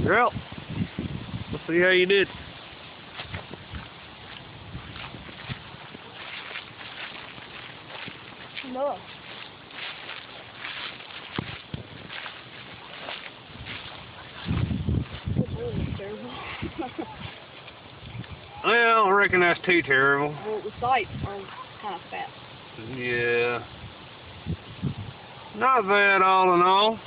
You're out. Let's see how you did. No. It's really terrible. Well, I reckon that's too terrible. Well, the sights are kind of fat. Yeah. Not bad all in all.